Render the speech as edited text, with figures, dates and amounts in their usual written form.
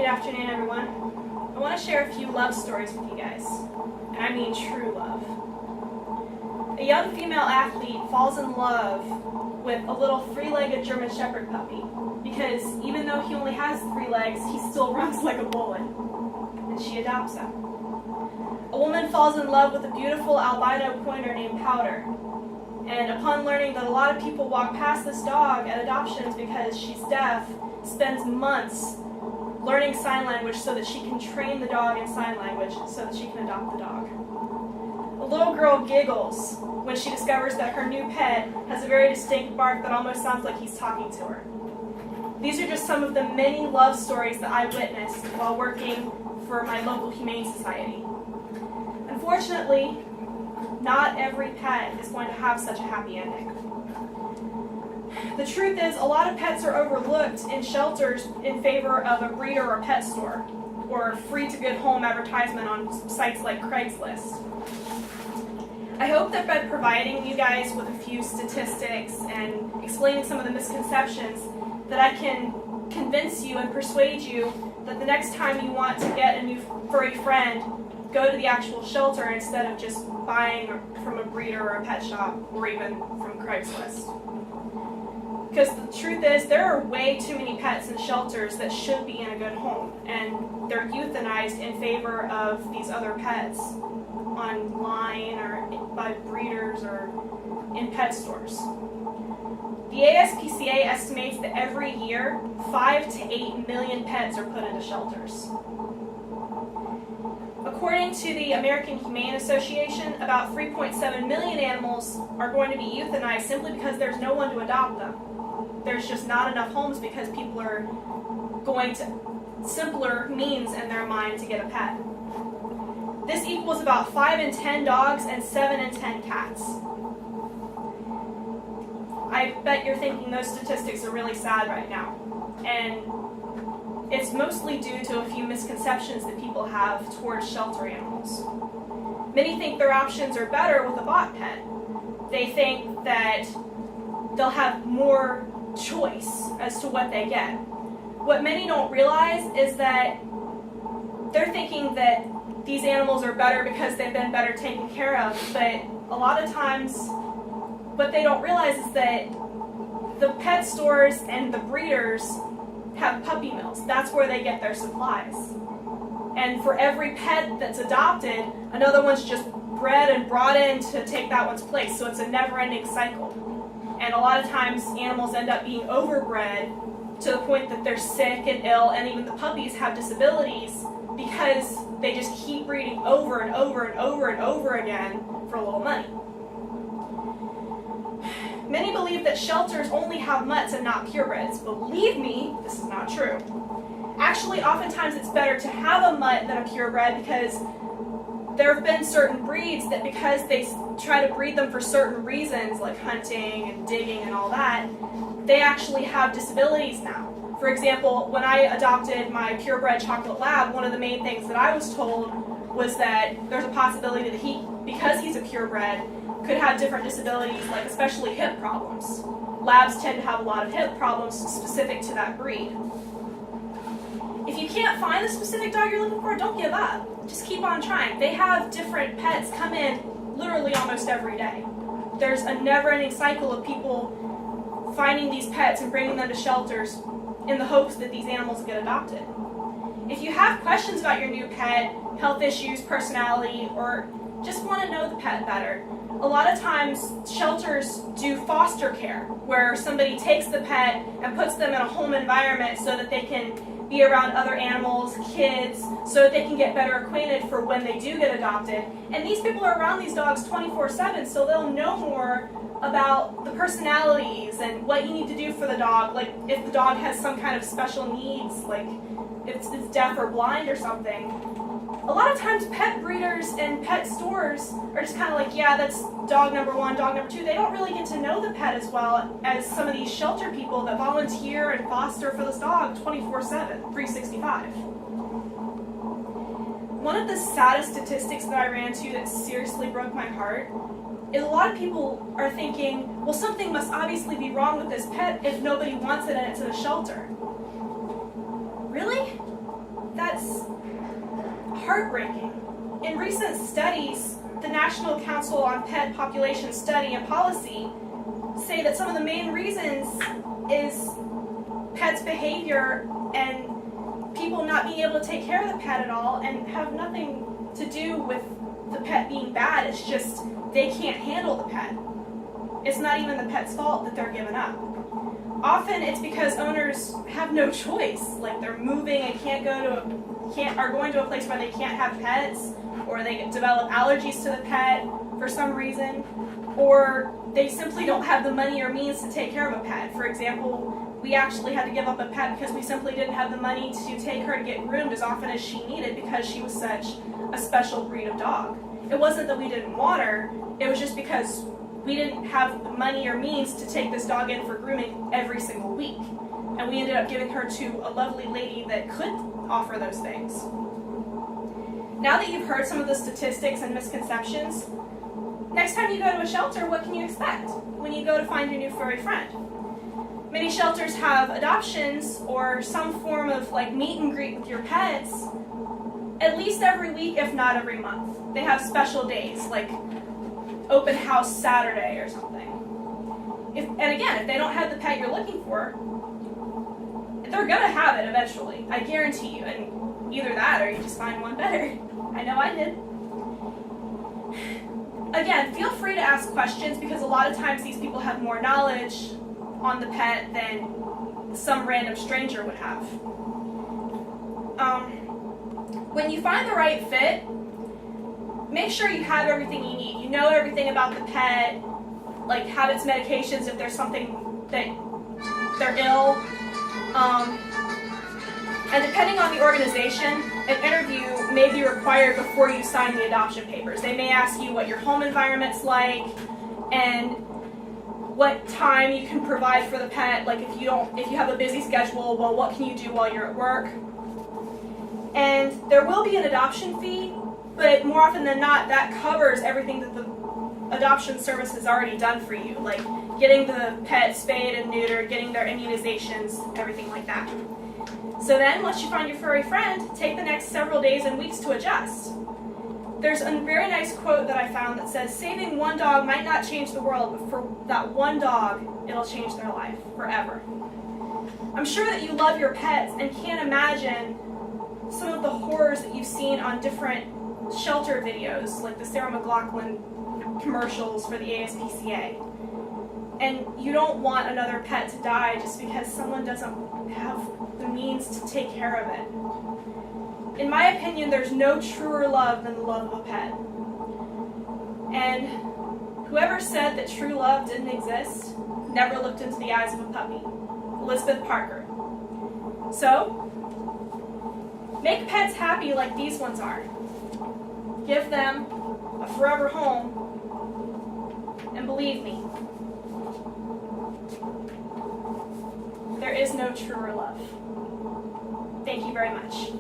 Good afternoon, everyone. I want to share a few love stories with you guys, and I mean true love. A young female athlete falls in love with a little three-legged German Shepherd puppy because even though he only has 3 legs, he still runs like a bullet, and she adopts him. A woman falls in love with a beautiful albino pointer named Powder, and upon learning that a lot of people walk past this dog at adoptions because she's deaf, spends months learning sign language so that she can train the dog in sign language so that she can adopt the dog. A little girl giggles when she discovers that her new pet has a very distinct bark that almost sounds like he's talking to her. These are just some of the many love stories that I witnessed while working for my local humane society. Unfortunately, not every pet is going to have such a happy ending. The truth is, a lot of pets are overlooked in shelters in favor of a breeder or pet store, or free-to-good home advertisement on sites like Craigslist. I hope that by providing you guys with a few statistics and explaining some of the misconceptions, that I can convince you and persuade you that the next time you want to get a new furry friend, go to the actual shelter instead of just buying from a breeder or a pet shop, or even from Craigslist. Because the truth is, there are way too many pets in shelters that should be in a good home, and they're euthanized in favor of these other pets online or by breeders or in pet stores. The ASPCA estimates that every year, 5 to 8 million pets are put into shelters. According to the American Humane Association, about 3.7 million animals are going to be euthanized simply because there's no one to adopt them. There's just not enough homes because people are going to simpler means in their mind to get a pet. This equals about 5 in 10 dogs and 7 in 10 cats. I bet you're thinking those statistics are really sad right now. And it's mostly due to a few misconceptions that people have towards shelter animals. Many think their options are better with a bought pet. They think that they'll have more choice as to what they get. What many don't realize is that they're thinking that these animals are better because they've been better taken care of, but a lot of times what they don't realize is that the pet stores and the breeders have puppy mills. That's where they get their supplies. And for every pet that's adopted, another one's just bred and brought in to take that one's place, so it's a never-ending cycle. And a lot of times animals end up being overbred to the point that they're sick and ill, and even the puppies have disabilities because they just keep breeding over and over and over and over again for a little money. Many believe that shelters only have mutts and not purebreds. Believe me, this is not true. Actually, oftentimes it's better to have a mutt than a purebred because there have been certain breeds that because they try to breed them for certain reasons, like hunting and digging and all that, they actually have disabilities now. For example, when I adopted my purebred chocolate lab, one of the main things that I was told was that there's a possibility that he, because he's a purebred, could have different disabilities, like especially hip problems. Labs tend to have a lot of hip problems specific to that breed. If you can't find the specific dog you're looking for, don't give up. Just keep on trying. They have different pets come in literally almost every day. There's a never-ending cycle of people finding these pets and bringing them to shelters in the hopes that these animals will get adopted. If you have questions about your new pet, health issues, personality, or just want to know the pet better, a lot of times shelters do foster care, where somebody takes the pet and puts them in a home environment so that they can be around other animals, kids, so that they can get better acquainted for when they do get adopted. And these people are around these dogs 24/7, so they'll know more about the personalities and what you need to do for the dog, like if the dog has some kind of special needs, like if it's deaf or blind or something. A lot of times pet breeders and pet stores are just kind of like, yeah, that's dog number 1, dog number 2. They don't really get to know the pet as well as some of these shelter people that volunteer and foster for this dog 24/7, 365. One of the saddest statistics that I ran into that seriously broke my heart is a lot of people are thinking, well, something must obviously be wrong with this pet if nobody wants it and it's in a shelter. Really? that's heartbreaking. In recent studies, the National Council on Pet Population Study and Policy say that some of the main reasons is pets' behavior and people not being able to take care of the pet at all, and have nothing to do with the pet being bad. It's just they can't handle the pet. It's not even the pet's fault that they're giving up. Often it's because owners have no choice, like they're moving and are going to a place where they can't have pets, or they develop allergies to the pet for some reason, or they simply don't have the money or means to take care of a pet. For example, we actually had to give up a pet because we simply didn't have the money to take her to get groomed as often as she needed, because she was such a special breed of dog. It wasn't that we didn't want her, it was just because we didn't have the money or means to take this dog in for grooming every single week. And we ended up giving her to a lovely lady that could offer those things. Now that you've heard some of the statistics and misconceptions, next time you go to a shelter, what can you expect when you go to find your new furry friend? Many shelters have adoptions or some form of meet and greet with your pets at least every week, if not every month. They have special days like open house Saturday or something. And again, if they don't have the pet you're looking for, they're gonna have it eventually. I guarantee you. And either that or you just find one better. I know I did. Again, feel free to ask questions, because a lot of times these people have more knowledge on the pet than some random stranger would have. When you find the right fit, make sure you have everything you need. You know everything about the pet, like habits, medications, if there's something that they're ill. And depending on the organization, an interview may be required before you sign the adoption papers. They may ask you what your home environment's like and what time you can provide for the pet. Like if you have a busy schedule, well, what can you do while you're at work? And there will be an adoption fee, but more often than not, that covers everything that the adoption service has already done for you, like getting the pet spayed and neutered, getting their immunizations, everything like that. So then, once you find your furry friend, take the next several days and weeks to adjust. There's a very nice quote that I found that says, saving one dog might not change the world, but for that one dog, it'll change their life forever. I'm sure that you love your pets and can't imagine some of the horrors that you've seen on different shelter videos, like the Sarah McLachlan commercials for the ASPCA. And you don't want another pet to die just because someone doesn't have the means to take care of it. In my opinion, there's no truer love than the love of a pet. And whoever said that true love didn't exist never looked into the eyes of a puppy. Elizabeth Parker. So, make pets happy like these ones are. Give them a forever home, and believe me, there is no truer love. Thank you very much.